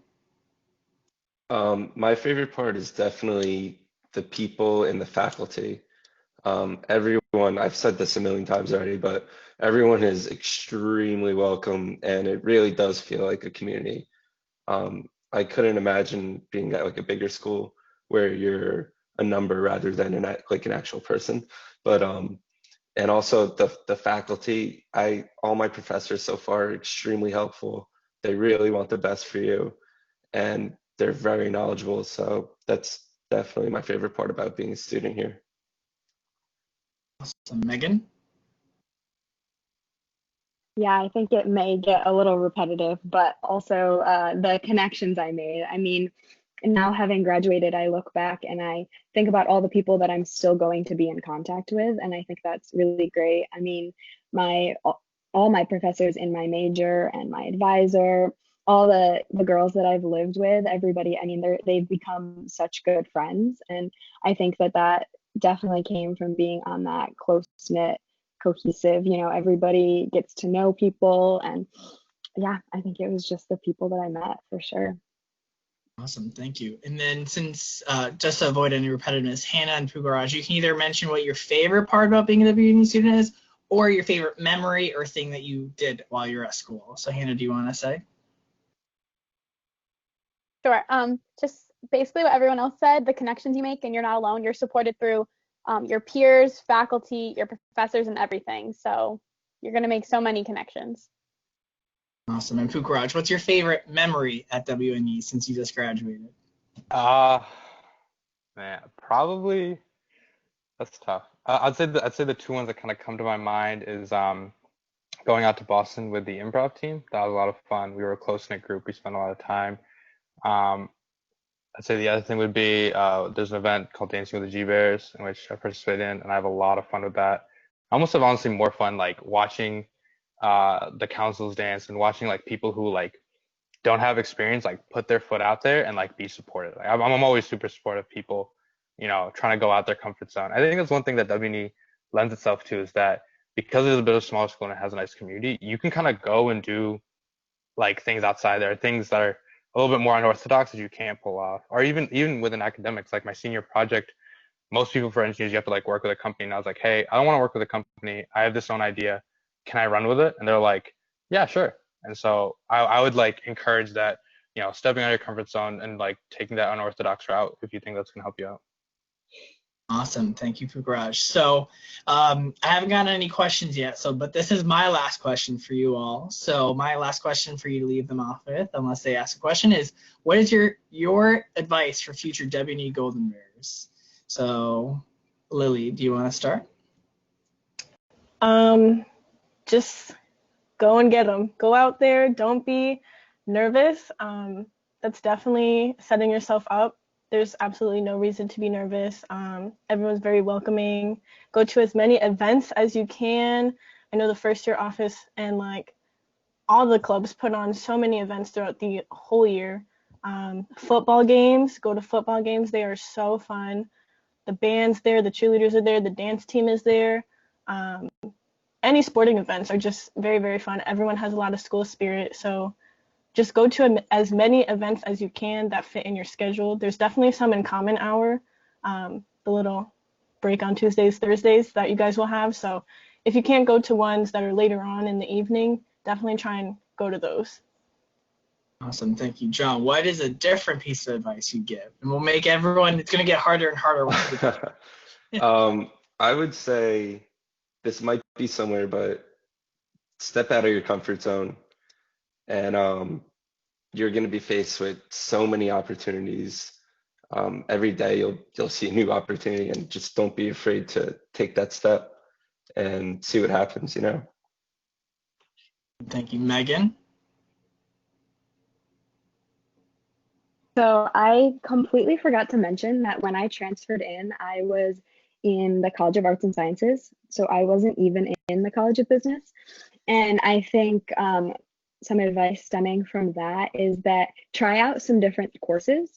My favorite part is definitely the people and the faculty. Everyone, I've said this a million times already, but everyone is extremely welcome, and it really does feel like a community. I couldn't imagine being at like a bigger school where you're a number rather than an actual person. But and also the faculty, all my professors so far are extremely helpful. They really want the best for you, and they're very knowledgeable. So that's definitely my favorite part about being a student here. Awesome. Megan? Yeah, I think it may get a little repetitive, but also the connections I made. I mean, now having graduated, I look back and I think about all the people that I'm still going to be in contact with, and I think that's really great. I mean, all my professors in my major and my advisor, all the girls that I've lived with, everybody, I mean, they've become such good friends. And I think that definitely came from being on that close-knit, cohesive, everybody gets to know people. And yeah, I think it was just the people that I met for sure. Awesome, thank you. And then since, just to avoid any repetitiveness, Hannah and Pugaraj, you can either mention what your favorite part about being a WNE student is, or your favorite memory or thing that you did while you're at school. So Hannah, do you want to say? Sure. Just basically what everyone else said, the connections you make, and you're not alone. You're supported through your peers, faculty, your professors, and everything. So you're going to make so many connections. Awesome. And Pugaraj, what's your favorite memory at WNE since you just graduated? Man, probably that's tough. I'd say the two ones that kind of come to my mind is going out to Boston with the improv team. That was a lot of fun. We were a close-knit group. We spent a lot of time. I'd say the other thing would be there's an event called Dancing with the G-Bears in which I participate in, and I have a lot of fun with that. I almost have honestly more fun like watching the councils dance and watching like people who like don't have experience like put their foot out there and like be supportive. Like, I'm always super supportive of people, you know, trying to go out their comfort zone. I think that's one thing that WNE lends itself to, is that because it's a bit of a smaller school and it has a nice community, you can kind of go and do like things outside there, things that are a little bit more unorthodox that you can't pull off. Or even within academics, like my senior project, most people for engineers, you have to like work with a company. And I was like, hey, I don't want to work with a company. I have this own idea. Can I run with it? And they're like, yeah, sure. And so I would like encourage that, you know, stepping out of your comfort zone and like taking that unorthodox route if you think that's going to help you out. Awesome. Thank you, Pugaraj. So I haven't gotten any questions yet, but this is my last question for you all. So my last question for you to leave them off with, unless they ask a question, is what is your advice for future WNE Golden Bears? So Lily, do you want to start? Just go and get them. Go out there. Don't be nervous. That's definitely setting yourself up. There's absolutely no reason to be nervous. Everyone's very welcoming. Go to as many events as you can. I know the first year office and like all the clubs put on so many events throughout the whole year. Football games, go to football games. They are so fun. The band's there, the cheerleaders are there, the dance team is there. Any sporting events are just very, very fun. Everyone has a lot of school spirit. So just go to as many events as you can that fit in your schedule. There's definitely some in common hour, the little break on Tuesdays, Thursdays that you guys will have. So if you can't go to ones that are later on in the evening, definitely try and go to those. Awesome. Thank you. John, what is a different piece of advice you give? And we'll make everyone, it's going to get harder and harder. I would say this might be somewhere, but step out of your comfort zone. And you're going to be faced with so many opportunities. Every day you'll see a new opportunity, and just don't be afraid to take that step and see what happens, you know. Thank you. Megan? So I completely forgot to mention that when I transferred in, I was in the College of Arts and Sciences. So I wasn't even in the College of Business. And I think some advice stemming from that is that try out some different courses.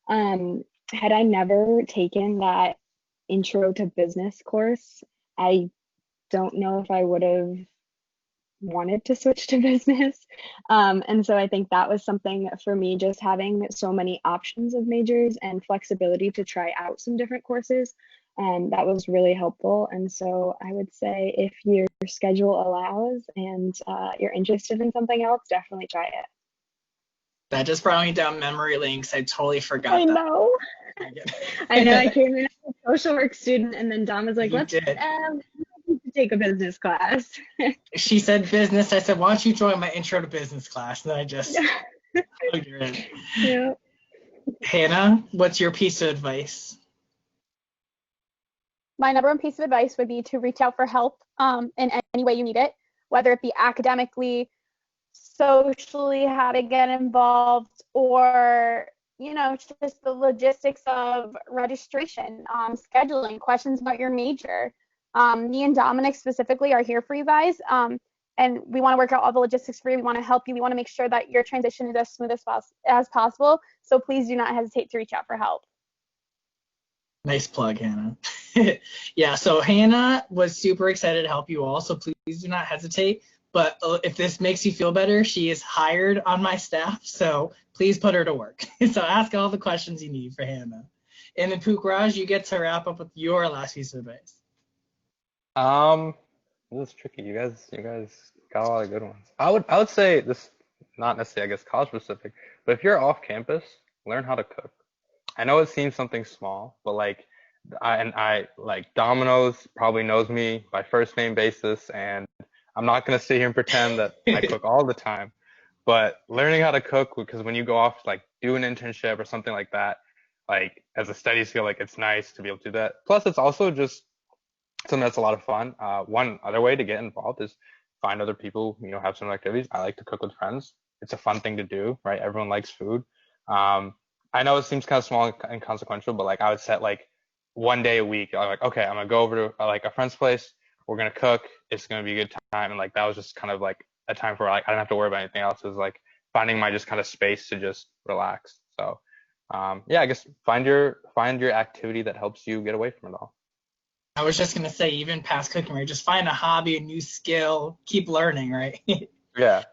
Had I never taken that intro to business course, I don't know if I would have wanted to switch to business. And so I think that was something for me, just having so many options of majors and flexibility to try out some different courses. That was really helpful. And so I would say if your schedule allows and you're interested in something else, definitely try it. That just brought me down memory lane because I totally forgot I that. know. I know. I came in as a social work student, and then Dom was like, You let's did. take a business class. She said business. I said, why don't you join my intro to business class? And then I just plugged her in. Yeah. Hannah, what's your piece of advice? My number one piece of advice would be to reach out for help in any way you need it, whether it be academically, socially, how to get involved, or, you know, just the logistics of registration, scheduling, questions about your major. Me and Dominic specifically are here for you guys, and we want to work out all the logistics for you. We want to help you. We want to make sure that your transition is as smooth as possible. So please do not hesitate to reach out for help. Nice plug, Hannah. Yeah, so Hannah was super excited to help you all, so please do not hesitate. but if this makes you feel better, she is hired on my staff, so please put her to work. So ask all the questions you need for Hannah. And then Pukraj, you get to wrap up with your last piece of advice. This is tricky. You guys got a lot of good ones. I would say this, not necessarily, I guess, college specific, but if you're off campus, learn how to cook. I know it seems something small, but like, I like Domino's probably knows me by first name basis, and I'm not gonna sit here and pretend that I cook all the time, but learning how to cook, because when you go off like do an internship or something like that, like as a study skill, like it's nice to be able to do that. Plus, it's also just something that's a lot of fun. One other way to get involved is find other people, have some activities. I like to cook with friends. It's a fun thing to do, right? Everyone likes food. I know it seems kind of small and inconsequential, but like I would set like one day a week. I'm like, okay, I'm gonna go over to like a friend's place. We're gonna cook. It's gonna be a good time. And like that was just kind of like a time for like I don't have to worry about anything else. It was like finding my just kind of space to just relax. So yeah, I guess find your activity that helps you get away from it all. I was just gonna say, even past cooking, right? Just find a hobby, a new skill, keep learning, right? Yeah.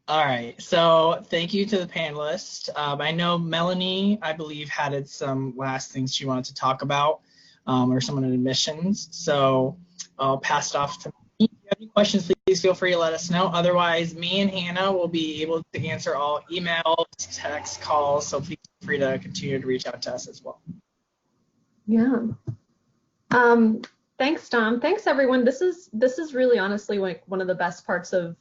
All right. So thank you to the panelists. I know Melanie, I believe, had some last things she wanted to talk about, or someone in admissions. So I'll pass it off to me. If you have any questions, please feel free to let us know. Otherwise, me and Hannah will be able to answer all emails, texts, calls. So please feel free to continue to reach out to us as well. Yeah. Thanks, Dom. Thanks, everyone. This is really honestly like one of the best parts of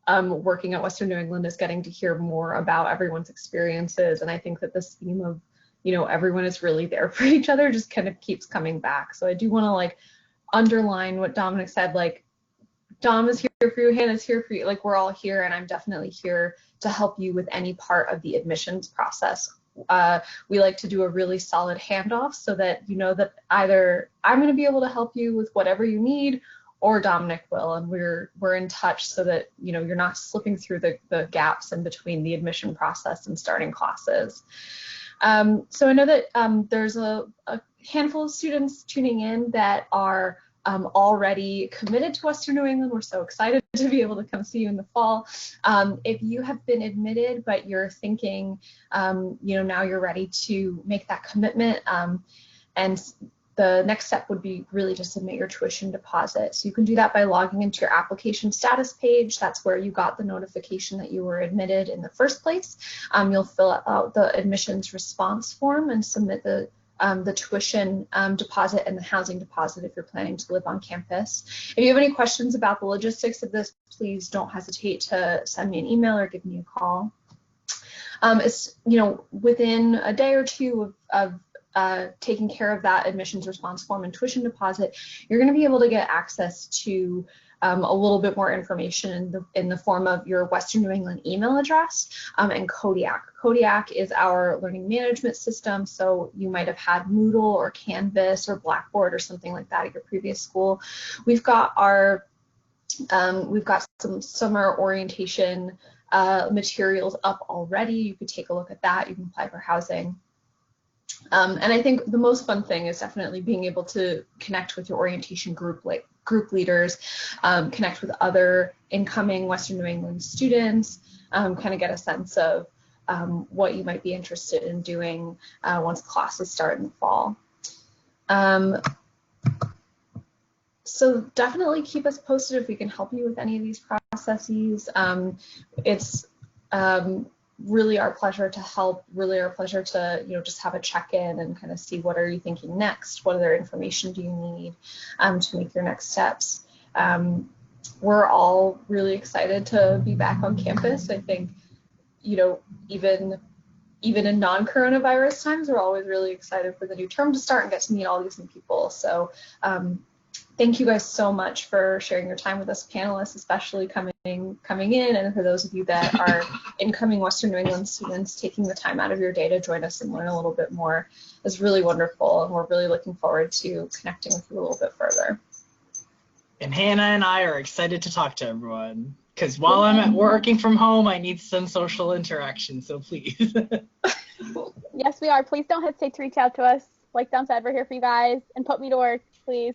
working at Western New England is getting to hear more about everyone's experiences. And I think that this theme of, everyone is really there for each other just kind of keeps coming back. So I do want to like underline what Dominic said, like Dom is here for you, Hannah's here for you, like we're all here, and I'm definitely here to help you with any part of the admissions process. We like to do a really solid handoff so that you know that either I'm going to be able to help you with whatever you need, or Dominic will, and we're in touch so that you're not slipping through the gaps in between the admission process and starting classes. So I know that there's a handful of students tuning in that are already committed to Western New England. We're so excited to be able to come see you in the fall. If you have been admitted, but you're thinking, now you're ready to make that commitment, and the next step would be really to submit your tuition deposit. So you can do that by logging into your application status page. That's where you got the notification that you were admitted in the first place. You'll fill out the admissions response form and submit the tuition deposit and the housing deposit if you're planning to live on campus. If you have any questions about the logistics of this, please don't hesitate to send me an email or give me a call. It's, within a day or two of taking care of that admissions response form and tuition deposit, you're going to be able to get access to a little bit more information in the form of your Western New England email address and Kodiak. Kodiak is our learning management system, so you might have had Moodle or Canvas or Blackboard or something like that at your previous school. We've got some summer orientation materials up already. You could take a look at that. You can apply for housing. And I think the most fun thing is definitely being able to connect with your orientation group leaders, connect with other incoming Western New England students, kind of get a sense of what you might be interested in doing once classes start in the fall. So definitely keep us posted if we can help you with any of these processes. It's really our pleasure to help, really our pleasure to just have a check-in and kind of see what are you thinking next, what other information do you need to make your next steps. We're all really excited to be back on campus. I think even in non-coronavirus times, we're always really excited for the new term to start and get to meet all these new people. So thank you guys so much for sharing your time with us panelists, especially coming in, and for those of you that are incoming Western New England students, taking the time out of your day to join us and learn a little bit more is really wonderful, and we're really looking forward to connecting with you a little bit further. And Hannah and I are excited to talk to everyone, because while I'm working from home, I need some social interaction, so please. Yes, we are. Please don't hesitate to reach out to us. Like Dom said, we're here for you guys, and put me to work, please.